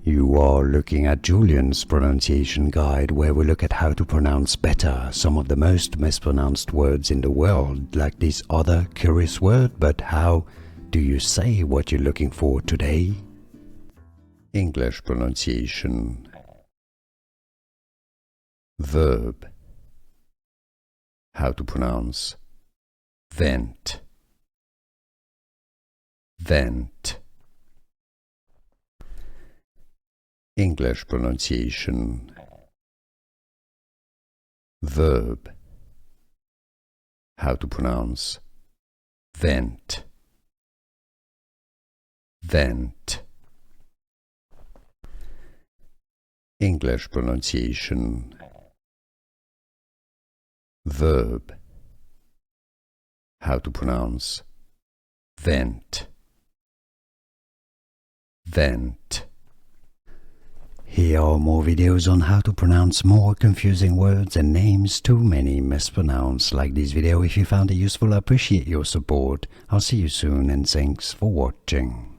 You are looking at Julian's pronunciation guide, where we look at how to pronounce better some of the most mispronounced words in the world, like this other curious word. But how do you say what you're looking for today? English pronunciation. Verb. How to pronounce vent. Vent. English pronunciation. Verb. How to pronounce vent. Vent. English pronunciation. Verb. How to pronounce vent. Vent. Here are more videos on how to pronounce more confusing words and names too many mispronounced. Like this video if you found it useful. I appreciate your support. I'll see you soon and thanks for watching.